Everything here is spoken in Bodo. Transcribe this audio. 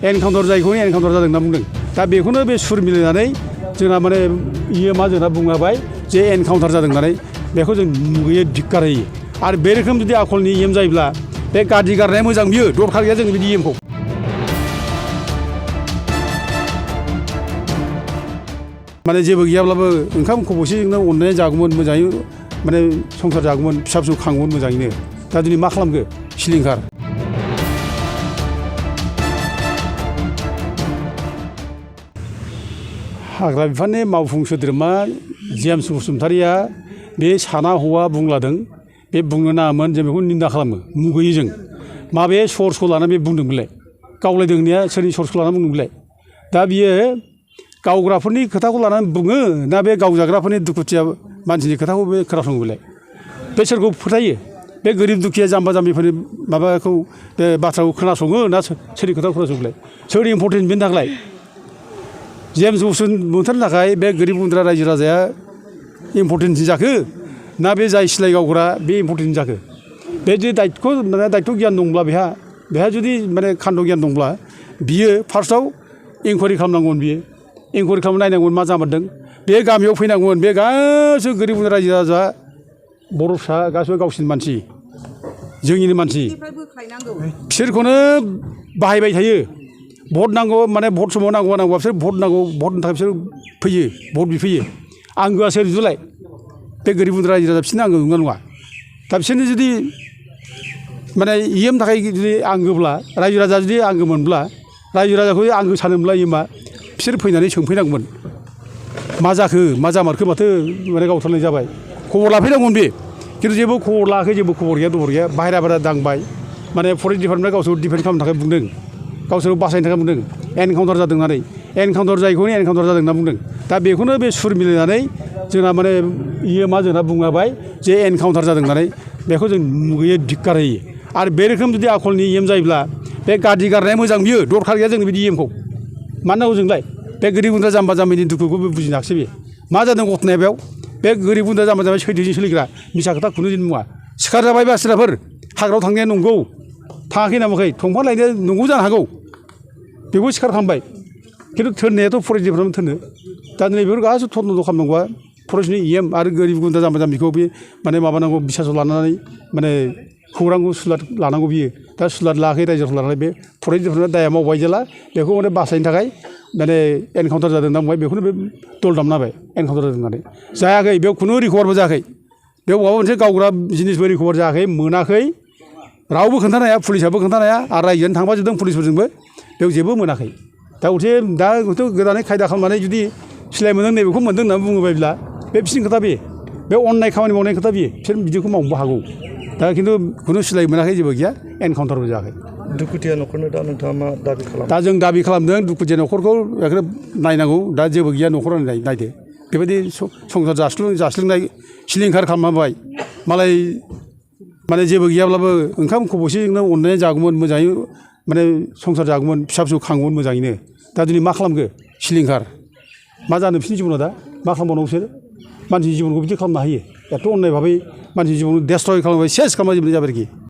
एनकाउन्टार जायखौ एनकाउन्टार जादों होनना बुंदों। दा बेखौनो बे सुर मिलायनानै जोंना माने इयो मा जोंना बुंलाबाय जे एनकाउन्टार जादों होननानै बेखौ जों मुगैयो धिक्कार होयो। आरो बे रोखोम जुदि आखलनि इएम जायोब्ला बे गाज्रि गारनाया मोजां बियो दरखार गैया जोंनि बिदि इएमखौ। माने जेबो गैयाब्लाबो ओंखाम खब'सेजोंनो अननानै जागौमोन मोजाङै माने संसार जागौमोन फिसा फिसौ खांगौमोन मोजाङैनो। दा दिनै मा खालामखो सिलिंखार। हाग्रा बिफाननि मावफुं सोद्रोमा जेम्स बसुमतारिया बे साना हौवा बुंलादों बे बुंनो नाङामोन जों बेखौ निन्दा खालामो मुगैयो जों। माबे सर्सखौ लानानै बे बुंदों बेलाय गावलायदों होननाया सोरनि सर्सखौ लानानै बुंदों बेलाय। दा बियो गावग्राफोरनि खोथाखौ लानानै बुङो ना बे गावजाग्राफोरनि दुखुथिया मानसिनि खोथाखौ बे खोनासङो बेलाय। बे सोरखौ फोथायो बे गोरिब दुखिया जाम्बा जाम्बिफोरनि माबाखौ बे बाथ्राखौ खोनासङो ना सोरनि खोथाखौ खोनासङो बेलाय। सोर इम्परटेन्ट बेनि थाखाय जेम्स बसुमतारिनि थाखाय बे गोरिब गुन्द्रा रायजो राजाया इम्परटेन्टसिन जाखो ना बे जाय सिलाइ गावग्रा बे इम्परटेन्ट जाखो। बे जुदि दायित्व गियान दंब्ला बेहा जुदि माने खान्द गियान दंब्ला बियो फार्स्टआव इनकुवारि खालामनांगौमोन। बियो इनकुवारि खालामना नायनांगौमोन मा जामारदों। बे गामियाव फैनांगौमोन। बे गासैबो गोरिब गुन्द्रा रायजो राजा बर' फिसा गासैबो गावसिनि मानसि जोंनिनो मानसि बिसोरखौनो बाहायबाय थायो। भट नांगौ माने भट समाव नांगौबा बिसोर भट नांगौ भटनि थाखाय बिसोर फैयो भट बिफैयो। आंगोआ सोर बिदिलाय बे गोरिब गुन्द्रा रायजो राजा बिसोरनो आंगो नंगौ नङा। दा बिसोरनो जुदि माने इएम थाखाय जुदि आंगोब्ला रायजो राजा जुदि आंगो मोनब्ला रायजो राजाखौ आंगो सानोब्ला इएमआ बिसोर फैनानै सोंफैनांगौमोन मा जाखो मा जामारखो माथो माने गावथारनाय जाबाय खबर लाफैनांगौमोन बे। खिन्थु जेबो खबर लायाखै जेबो खबर गैया दबर गैया बाहेरा दांबाय माने फरेस्ट डिपार्टमेन्टआ गावसोरखौ डिफेन्ड खालामनो थाखाय बुंदों गावसोरखौ बासायनो थाखाय बुंदों एनकाउन्टार जादों होननानै एनकाउन्टार जायखौ एनकाउन्टार जादों होनना बुंदों। दा बेखौनो बे सुर मिलायनानै जोंना माने इयो मा जोंना बुंलाबाय जे एनकाउन्टार जादों होननानै बेखौ जों मुगैयो धिक्कार होयो। आरो बे रोखोम जुदि आखलनि इएम जायोब्ला बे गाज्रि गारनाया मोजां बियो दरखार गैया जोंनि बिदि इएमखौ। मानो नांगौ जोंलाय बे गोरिब गुन्द्रा जाम्बा जाम्बिनि दुखुखौ बुजिनो हायाखिसै बे मा जादों घटनाया बेयाव। बे गोरिब गुन्द्रा जाम्बा जाम्बि सैथोजों सोलिग्रा मिसा खोथा खुनु दिन बुङा। सिखार जाबाय बासिराफोर हाग्रायाव थांनाया नंगौ थाङाखै नामाखै दंफां लायनाया नंगौ जानो हागौ बेखौ सिखार खालामबाय खिन्थु थोननायाथ' फरेस्ट डिपार्टमेन्ट थोनो। दा दिनै बेफोर गासैबो थदन्त खालामनांगौआ फरेस्टनि इएम आरो गोरिब गुन्द्रा जाम्बा जाम्बिखौ बे माने माबानांगौ बिसासाव लानानै माने खौरांखौ सुलाद लानांगौ बियो। दा सुलाद लायाखै रायजोआव लानानै बे फरेस्ट डिपार्टमेन्टआ दाया मावबाय जेला बेखौ माने बासायनो थाखाय माने एनकाउन्टार जादों होनना बुंबाय बेखौनो बे दल दामना होबाय एनकाउन्टार जादों होननानै। जायाखै बेयाव खुनु रिकभारबो जायाखै बेयाव माबा मोनसे गावग्रा जिनिसबो रिकभार जायाखै मोनाखै रावबो खोन्थानो हाया पुलिसाबो खोन्थानो हाया आरो रायजोआनो थांफाजोबदों पुलिसफोरजोंबो बेयाव जेबो मोनाखै। दा हयथ' गोदानै खायदा खालामनानै जुदि सिलाय मोनदों नैबेखौ मोनदों होननानै बुङोबायब्ला बे बिसोरनि खोथा बे अननाय खामानि मावनायनि खोथा बिसोर बिदिखौ मावनोबो हागौ। दा खिन्थु खुनु सिलाय मोनाखै जेबो गैया एनकाउन्टारबो जायाखै। दुखुथिया न'खरनो दा नोंथाङा मा दाबि खालामो? दा जों दाबि खालामदों दुखुथिया न'खरखौ बेखौनो नायनांगौ। दा जेबो गैया न'खरानो नायदो बेबायदि संसार जास्लिंनाय सिलिंखार खालामबाय मालाय माने जेबो गैयाब्लाबो ओंखाम खब'सेजोंनो अननानै जागौमोन मोजाङै माने संसार जागौमोन फिसा फिसौ खांगौमोन मोजाङैनो। दा दिनै मा खालामखो सिलिंखार मा जानो बिसोरनि जिबनाव दा मा खालामबावनांगौ बिसोर मानसिनि जिबनखौ बिदि खालामनो हायो एथ' अननाय भाबै मानसिनि जिबनखौ डेस्ट्रय खालामबाय सेस खालामना जोबनाय जाबाय आरोखि।